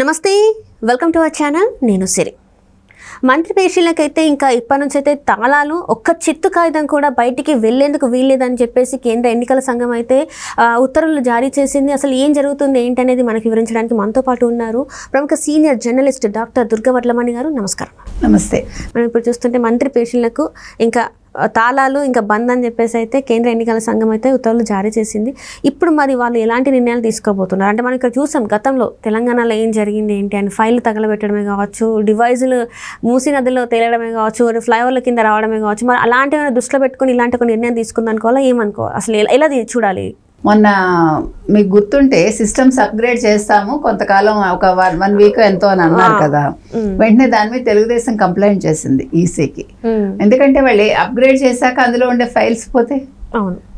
నమస్తే, welcome to our channel. నేను సిరి. మంత్రి పేషీలకైతే ఇంకా ఇప్పటి నుంచి అయితే తాళాలు ఒక్క చిత్తు కాగితం కూడా బయటికి వెళ్లేందుకు వీల్లేదని చెప్పేసి కేంద్ర ఎన్నికల సంఘం అయితే ఉత్తర్వులు జారీ చేసింది. అసలు ఏం జరుగుతుంది ఏంటనేది మనకి వివరించడానికి మనతో పాటు ఉన్నారు ప్రముఖ senior journalist doctor Durga Vadlamani గారు. నమస్కారం. నమస్తే. మనం ఇప్పుడు చూస్తుంటే మంత్రి పేషీలకు ఇంకా తాళాలు ఇంకా బంద్ అని చెప్పేసి అయితే కేంద్ర ఎన్నికల సంఘం అయితే ఉత్తర్వులు జారీ చేసింది. ఇప్పుడు మరి వాళ్ళు ఎలాంటి నిర్ణయాలు తీసుకోబోతున్నారు అంటే మనం ఇక్కడ చూసాం గతంలో తెలంగాణలో ఏం జరిగింది ఏంటి అని ఫైల్ తగలబెట్టడమే కావచ్చు, డివైజులు మూసీ నదిలో తేలడమే కావచ్చు, ఫ్లైఓవర్ల కింద రావడమే కావచ్చు. మరి అలాంటివి దృష్టిలో పెట్టుకుని ఇలాంటి ఒక నిర్ణయం తీసుకుందనుకోవాలా ఏమనుకోవాలి, అసలు ఎలా చూడాలి? మొన్న మీకు గుర్తుంటే సిస్టమ్స్ అప్గ్రేడ్ చేస్తాము కొంతకాలం, ఒక 1 వీక్ ఎంతో అని అన్నారు కదా. వెంటనే దాని మీద తెలుగుదేశం కంప్లైంట్ చేసింది ఈసీకి. ఎందుకంటే వాళ్ళు అప్గ్రేడ్ చేశాక అందులో ఉండే ఫైల్స్ పోతే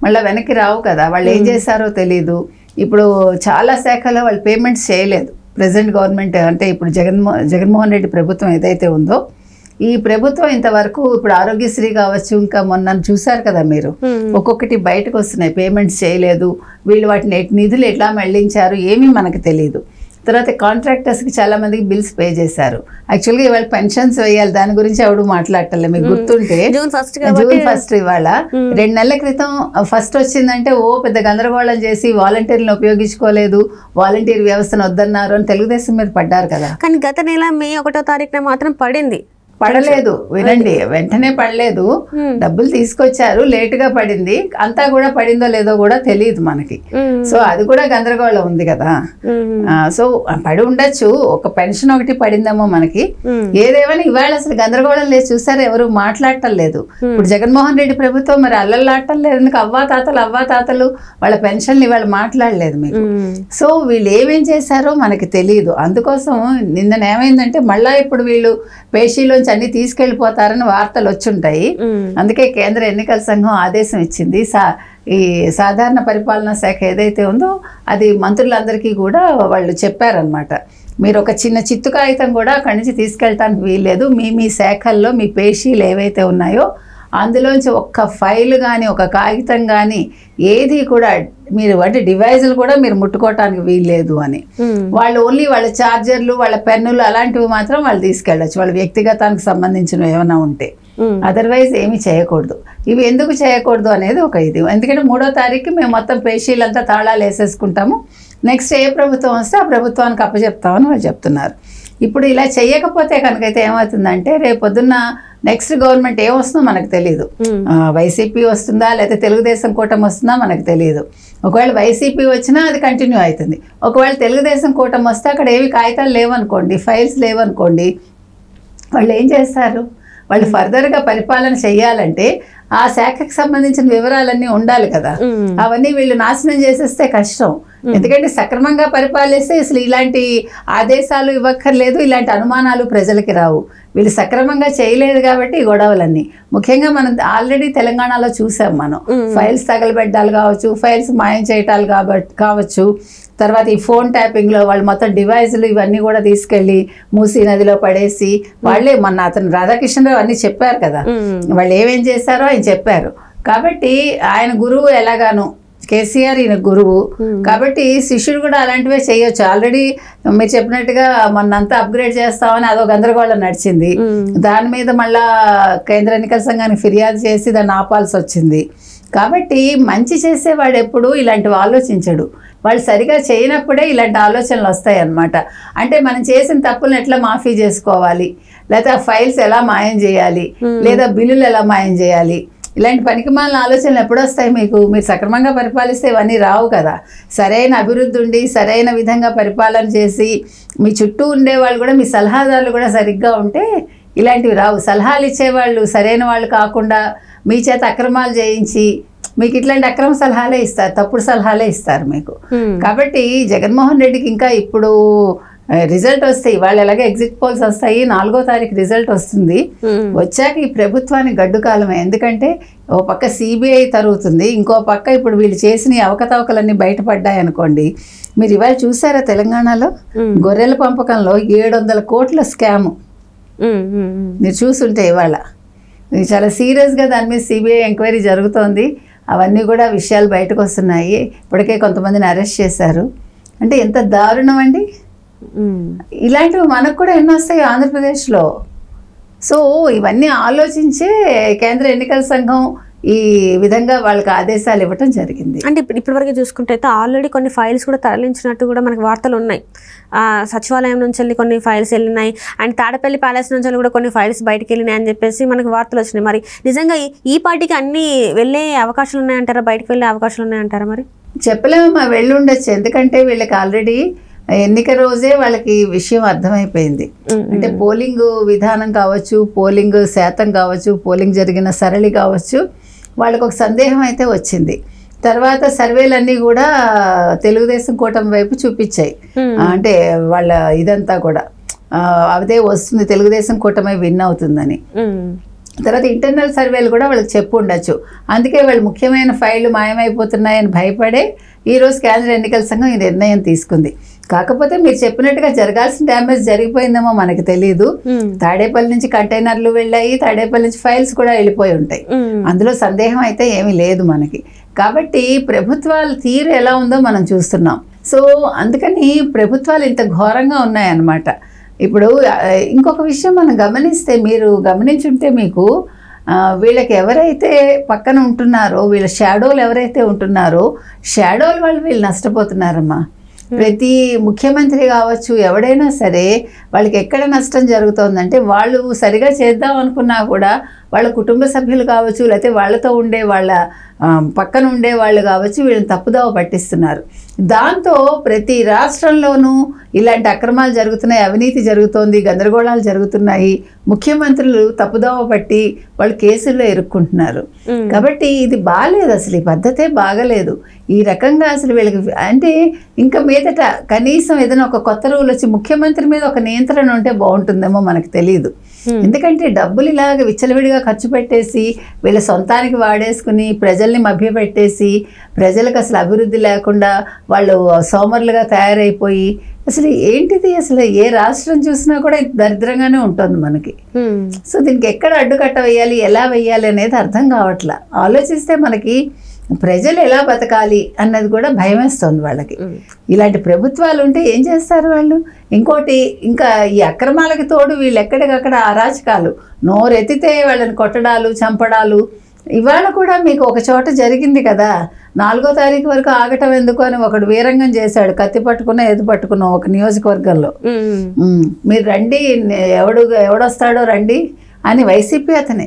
మళ్ళీ వెనక్కి రావు కదా. వాళ్ళు ఏం చేశారో తెలీదు. ఇప్పుడు చాలా శాఖలో వాళ్ళు పేమెంట్స్ చేయలేదు. ప్రెసెంట్ గవర్నమెంట్ అంటే ఇప్పుడు జగన్మోహన్ రెడ్డి ప్రభుత్వం ఏదైతే ఉందో ఈ ప్రభుత్వం ఇంతవరకు ఇప్పుడు ఆరోగ్యశ్రీ కావచ్చు, ఇంకా మొన్న చూసారు కదా మీరు, ఒక్కొక్కటి బయటకు వస్తున్నాయి. పేమెంట్స్ చేయలేదు, వీళ్ళు వాటిని నిధులు ఎట్లా మళ్లించారు ఏమీ మనకు తెలియదు. తర్వాత కాంట్రాక్టర్స్కి చాలా మందికి బిల్స్ పే చేశారు. యాక్చువల్గా ఇవాళ పెన్షన్స్ వేయాలి, దాని గురించి ఎవడు మాట్లాడటం. మీకు గుర్తుంటే జూన్ 1 ఇవాళ 2 నెలల క్రితం ఫస్ట్ వచ్చిందంటే పెద్ద గందరగోళం చేసి వాలంటీర్లను ఉపయోగించుకోలేదు, వాలంటీర్ వ్యవస్థను వద్దన్నారు అని తెలుగుదేశం మీద పడ్డారు కదా. కానీ గత నెల మే 1వ తారీఖున మాత్రం పడలేదు. వినండి, వెంటనే పడలేదు. డబ్బులు తీసుకొచ్చారు, లేటుగా పడింది. అంతా కూడా పడిందో లేదో కూడా తెలియదు మనకి. సో అది కూడా గందరగోళం ఉంది కదా. సో పడి ఉండొచ్చు, ఒక పెన్షన్ ఒకటి పడిందేమో మనకి. ఏదేమైనా ఇవాళ అసలు గందరగోళం లేదు. చూసారు, ఎవరు మాట్లాడటం లేదు. ఇప్పుడు జగన్మోహన్ రెడ్డి ప్రభుత్వం మరి అల్లల్లాడటం లేదు. ఎందుకు అవ్వాతాతలు వాళ్ళ పెన్షన్లు ఇవాళ మాట్లాడలేదు మీకు. సో వీళ్ళు ఏమేం చేశారో మనకి తెలియదు. అందుకోసం నిన్న ఏమైందంటే మళ్ళా ఇప్పుడు వీళ్ళు పేషీలోంచి అన్ని తీసుకెళ్లిపోతారని వార్తలు వచ్చుంటాయి. అందుకే కేంద్ర ఎన్నికల సంఘం ఆదేశం ఇచ్చింది. ఈ సాధారణ పరిపాలనా శాఖ ఏదైతే ఉందో అది మంత్రులందరికీ కూడా వాళ్ళు చెప్పారనమాట. మీరు ఒక చిన్న చిత్తు కాగితం కూడా అక్కడి నుంచి తీసుకెళ్ళటానికి వీల్లేదు. మీ శాఖల్లో మీ పేషీలు ఏవైతే ఉన్నాయో అందులోంచి ఒక్క ఫైల్ కానీ ఒక కాగితం కానీ ఏది కూడా మీరు అంటే డివైజులు కూడా మీరు ముట్టుకోవటానికి వీల్లేదు అని. వాళ్ళు ఓన్లీ వాళ్ళ ఛార్జర్లు, వాళ్ళ పెన్నులు అలాంటివి మాత్రం వాళ్ళు తీసుకెళ్ళచ్చు, వాళ్ళ వ్యక్తిగతానికి సంబంధించినవి ఏమైనా ఉంటే. అదర్వైజ్ ఏమి చేయకూడదు. ఇవి ఎందుకు చేయకూడదు అనేది ఒక ఇది. ఎందుకంటే 3వ తారీఖు మేము మొత్తం పేషీలంతా తాళాలు వేసేసుకుంటాము, నెక్స్ట్ ఏ ప్రభుత్వం వస్తే ఆ ప్రభుత్వానికి అప్పచెప్తామని వాళ్ళు చెప్తున్నారు. ఇప్పుడు ఇలా చేయకపోతే కనుకైతే ఏమవుతుందంటే రేపు పొద్దున్న నెక్స్ట్ గవర్నమెంట్ ఏమొస్తుందో మనకు తెలియదు. వైసీపీ వస్తుందా లేకపోతే తెలుగుదేశం కూటమి వస్తుందా మనకు తెలియదు. ఒకవేళ వైసీపీ వచ్చినా అది కంటిన్యూ అవుతుంది. ఒకవేళ తెలుగుదేశం కూటమి వస్తే అక్కడ ఏవి కాగితాలు లేవనుకోండి, ఫైల్స్ లేవనుకోండి, వాళ్ళు ఏం చేస్తారు? వాళ్ళు ఫర్దర్గా పరిపాలన చెయ్యాలంటే ఆ శాఖకు సంబంధించిన వివరాలన్నీ ఉండాలి కదా. అవన్నీ వీళ్ళు నాశనం చేసేస్తే కష్టం. ఎందుకంటే సక్రమంగా పరిపాలిస్తే అసలు ఇలాంటి ఆదేశాలు ఇవ్వక్కర్లేదు, ఇలాంటి అనుమానాలు ప్రజలకి రావు. వీళ్ళు సక్రమంగా చేయలేదు కాబట్టి ఈ గొడవలన్నీ. ముఖ్యంగా మనం ఆల్రెడీ తెలంగాణలో చూసాం మనం. ఫైల్స్ తగలబెట్టాలు కావచ్చు, ఫైల్స్ మాయం చేయటాలు కావచ్చు, తర్వాత ఈ ఫోన్ ట్యాపింగ్లో వాళ్ళు మొత్తం డివైజులు ఇవన్నీ కూడా తీసుకెళ్ళి మూసీ నదిలో పడేసి వాళ్ళే మొన్న అతను రాధాకృష్ణరావు అన్నీ చెప్పారు కదా, వాళ్ళు ఏమేం చేశారో ఆయన చెప్పారు. కాబట్టి ఆయన గురువు ఎలాగాను కేసీఆర్, ఈయన గురువు కాబట్టి శిష్యుడు కూడా అలాంటివే చేయొచ్చు. ఆల్రెడీ మీరు చెప్పినట్టుగా మొన్నంతా అప్గ్రేడ్ చేస్తామని అదో గందరగోళం నడిచింది. దాని మీద మళ్ళా కేంద్ర ఎన్నికల సంఘానికి ఫిర్యాదు చేసి దాన్ని ఆపాల్సి వచ్చింది. కాబట్టి మంచి చేసేవాడు ఎప్పుడు ఇలాంటివి ఆలోచించడు. వాళ్ళు సరిగా చేయనప్పుడే ఇలాంటి ఆలోచనలు వస్తాయి అన్నమాట. అంటే మనం చేసిన తప్పులను ఎట్లా మాఫీ చేసుకోవాలి, లేదా ఫైల్స్ ఎలా మాయం చేయాలి, లేదా బిల్లులు ఎలా మాయం చేయాలి, ఇలాంటి పనికిమాలిన ఆలోచనలు ఎప్పుడు వస్తాయి మీకు? మీరు సక్రమంగా పరిపాలిస్తే ఇవన్నీ రావు కదా. సరైన అభివృద్ధి ఉండి సరైన విధంగా పరిపాలన చేసి మీ చుట్టూ ఉండేవాళ్ళు కూడా, మీ సలహాదారులు కూడా సరిగ్గా ఉంటే ఇలాంటివి రావు. సలహాలు ఇచ్చేవాళ్ళు సరైన వాళ్ళు కాకుండా మీ చేత అక్రమాలు చేయించి మీకు ఇట్లాంటి అక్రమ సలహాలే ఇస్తారు, తప్పుడు సలహాలే ఇస్తారు మీకు. కాబట్టి జగన్మోహన్ రెడ్డికి ఇంకా ఇప్పుడు రిజల్ట్ వస్తాయి. వాళ్ళు ఎలాగే ఎగ్జిట్ పోల్స్ వస్తాయి, 4వ తారీఖు రిజల్ట్ వస్తుంది. వచ్చాక ఈ ప్రభుత్వానికి గడ్డు కాలమే. ఎందుకంటే ఓ పక్క సిబిఐ తరుగుతుంది, ఇంకో పక్క ఇప్పుడు వీళ్ళు చేసిన అవకతవకలన్నీ బయటపడ్డాయి అనుకోండి. మీరు ఇవాళ చూసారా తెలంగాణలో గొర్రెల పంపకంలో 700 కోట్ల స్కాము మీరు చూసుంటే ఇవాళ చాలా సీరియస్గా దాని మీద సిబిఐ ఎంక్వైరీ జరుగుతోంది. అవన్నీ కూడా విషయాలు బయటకు వస్తున్నాయి. ఇప్పటికే కొంతమందిని అరెస్ట్ చేశారు. అంటే ఎంత దారుణం అండి. ఇలాంటివి మనకు కూడా ఎన్ని వస్తాయి ఆంధ్రప్రదేశ్లో. సో ఇవన్నీ ఆలోచించే కేంద్ర ఎన్నికల సంఘం ఈ విధంగా వాళ్ళకి ఆదేశాలు ఇవ్వటం జరిగింది. అంటే ఇప్పటివరకు చూసుకుంటే అయితే ఆల్రెడీ కొన్ని ఫైల్స్ కూడా తరలించినట్టు కూడా మనకు వార్తలు ఉన్నాయి. సచివాలయం నుంచి వెళ్ళి కొన్ని ఫైల్స్ వెళ్ళినాయి, అండ్ తాడపల్లి ప్యాలెస్ నుంచి కూడా కొన్ని ఫైల్స్ బయటకు వెళ్ళినాయి అని చెప్పేసి మనకు వార్తలు వచ్చినాయి. మరి నిజంగా ఈ పార్టీకి అన్ని వెళ్ళే అవకాశాలు ఉన్నాయంటారా, బయటకు వెళ్ళే అవకాశాలు ఉన్నాయంటారా? మరి చెప్పలేమమ్మా, వెళ్ళుండొచ్చు. ఎందుకంటే వీళ్ళకి ఆల్రెడీ ఎన్నిక రోజే వాళ్ళకి విషయం అర్థమైపోయింది. అంటే పోలింగ్ విధానం కావచ్చు, పోలింగ్ శాతం కావచ్చు, పోలింగ్ జరిగిన సరళి కావచ్చు, వాళ్ళకు ఒక సందేహం అయితే వచ్చింది. తర్వాత సర్వేలన్నీ కూడా తెలుగుదేశం కూటమి వైపు చూపించాయి. అంటే వాళ్ళ ఇదంతా కూడా అదే వస్తుంది, తెలుగుదేశం కూటమి విన్ అవుతుందని. తర్వాత ఇంటర్నల్ సర్వేలు కూడా వాళ్ళకి చెప్పు ఉండొచ్చు. అందుకే వాళ్ళు ముఖ్యమైన ఫైళ్లు మాయమైపోతున్నాయని భయపడే ఈరోజు కేంద్ర ఎన్నికల సంఘం ఈ నిర్ణయం తీసుకుంది. కాకపోతే మీరు చెప్పినట్టుగా జరగాల్సిన డ్యామేజ్ జరిగిపోయిందేమో మనకి తెలియదు. తాడేపల్లి నుంచి కంటైనర్లు వెళ్ళాయి, తాడేపల్లి నుంచి ఫైల్స్ కూడా వెళ్ళిపోయి ఉంటాయి. అందులో సందేహం అయితే ఏమీ లేదు మనకి. కాబట్టి ప్రభుత్వాల తీరు ఎలా ఉందో మనం చూస్తున్నాం. సో అందుకని ప్రభుత్వాలు ఇంత ఘోరంగా ఉన్నాయన్నమాట. ఇప్పుడు ఇంకొక విషయం మనం గమనిస్తే, మీరు గమనించుంటే మీకు వీళ్ళకి ఎవరైతే పక్కన ఉంటున్నారో, వీళ్ళ షాడోలు ఎవరైతే ఉంటున్నారో, షాడోలు వాళ్ళు వీళ్ళు నష్టపోతున్నారమ్మా. ప్రతి ముఖ్యమంత్రి కావచ్చు, ఎవడైనా సరే వాళ్ళకి ఎక్కడ నష్టం జరుగుతుందంటే, వాళ్ళు సరిగా చేద్దాం అనుకున్నా కూడా వాళ్ళ కుటుంబ సభ్యులు కావచ్చు, లేకపోతే వాళ్ళతో ఉండే వాళ్ళ పక్కన ఉండే వాళ్ళు కావచ్చు, వీళ్ళని తప్పుదోవ పట్టిస్తున్నారు. దాంతో ప్రతి రాష్ట్రంలోనూ ఇలాంటి అక్రమాలు జరుగుతున్నాయి, అవినీతి జరుగుతోంది, గందరగోళాలు జరుగుతున్నాయి. ముఖ్యమంత్రులు తప్పుదోవ పట్టి వాళ్ళు కేసుల్లో ఇరుక్కుంటున్నారు. కాబట్టి ఇది బాగాలేదు, అసలు ఈ పద్ధతే బాగలేదు. ఈ రకంగా అసలు వీళ్ళకి అంటే ఇంకా మీదట కనీసం ఏదైనా ఒక కొత్త రూల్ వచ్చి ముఖ్యమంత్రి మీద ఒక నియంత్రణ ఉంటే బాగుంటుందేమో మనకు తెలియదు. ఎందుకంటే డబ్బులు ఇలాగ విచ్చలవిడిగా ఖర్చు పెట్టేసి వీళ్ళ సొంతానికి వాడేసుకుని ప్రజల్ని మభ్యపెట్టేసి ప్రజలకు అసలు అభివృద్ధి లేకుండా వాళ్ళు సోమరులుగా తయారైపోయి అసలు ఏంటిది, అసలు ఏ రాష్ట్రం చూసినా కూడా దరిద్రంగానే ఉంటుంది మనకి. సో దీనికి ఎక్కడ అడ్డుకట్ట వేయాలి, ఎలా వేయాలి అనేది అర్థం కావట్లా. ఆలోచిస్తే మనకి ప్రజలు ఎలా బతకాలి అన్నది కూడా భయం వేస్తుంది వాళ్ళకి. ఇలాంటి ప్రభుత్వాలు ఉంటే ఏం చేస్తారు వాళ్ళు? ఇంకోటి, ఇంకా ఈ అక్రమాలకి తోడు వీళ్ళు ఎక్కడికక్కడ అరాచకాలు, నోరెత్తితే వాళ్ళని కొట్టడాలు, చంపడాలు. ఇవాళ కూడా మీకు ఒక చోట జరిగింది కదా, 4వ తారీఖు వరకు ఆగటం ఎందుకు అని ఒకడు వీరంగం చేశాడు, కత్తి పట్టుకున్నా ఎదు పట్టుకున్నా ఒక నియోజకవర్గంలో. మీరు రండి, ఎవడొస్తాడో రండి అని వైసీపీ అతనే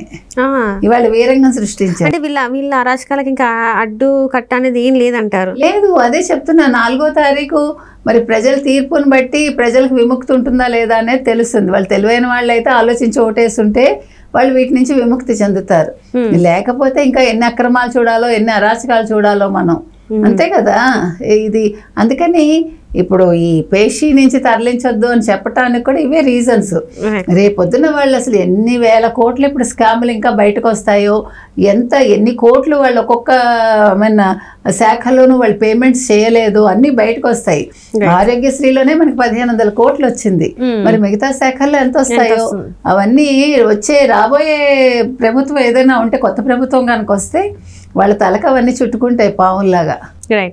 ఇవాళ వీరంగం సృష్టించారు. అంటే వీళ్ళ అరాచకాలకి ఇంకా అడ్డు కట్ట అనేది ఏం లేదంటారు? లేదు, అదే చెప్తున్నా. 4వ తారీఖు మరి ప్రజల తీర్పుని బట్టి ప్రజలకు విముక్తి ఉంటుందా లేదా అనేది తెలుస్తుంది. వాళ్ళు తెలివైన వాళ్ళు అయితే ఆలోచించి ఓటేస్తుంటే వాళ్ళు వీటి నుంచి విముక్తి చెందుతారు. లేకపోతే ఇంకా ఎన్ని అక్రమాలు చూడాలో, ఎన్ని అరాచకాలు చూడాలో మనం, అంతే కదా ఇది. అందుకని ఇప్పుడు ఈ పేషీ నుంచి తరలించొద్దు అని చెప్పడానికి కూడా ఇవే రీజన్స్. రేపొద్దున వాళ్ళు అసలు ఎన్ని వేల కోట్లు ఇప్పుడు స్కాములు ఇంకా బయటకు వస్తాయో, ఎన్ని కోట్లు వాళ్ళు ఒక్కొక్క శాఖలోనూ వాళ్ళు పేమెంట్స్ చేయలేదు, అన్ని బయటకు వస్తాయి. ఆరోగ్యశ్రీలోనే మనకి 1500 కోట్లు వచ్చింది, మరి మిగతా శాఖల్లో ఎంత వస్తాయో అవన్నీ రాబోయే ప్రభుత్వం ఏదైనా ఉంటే, కొత్త ప్రభుత్వం కనుక వస్తే వాళ్ళ తలకు అవన్నీ చుట్టుకుంటాయి పావుల్లాగా.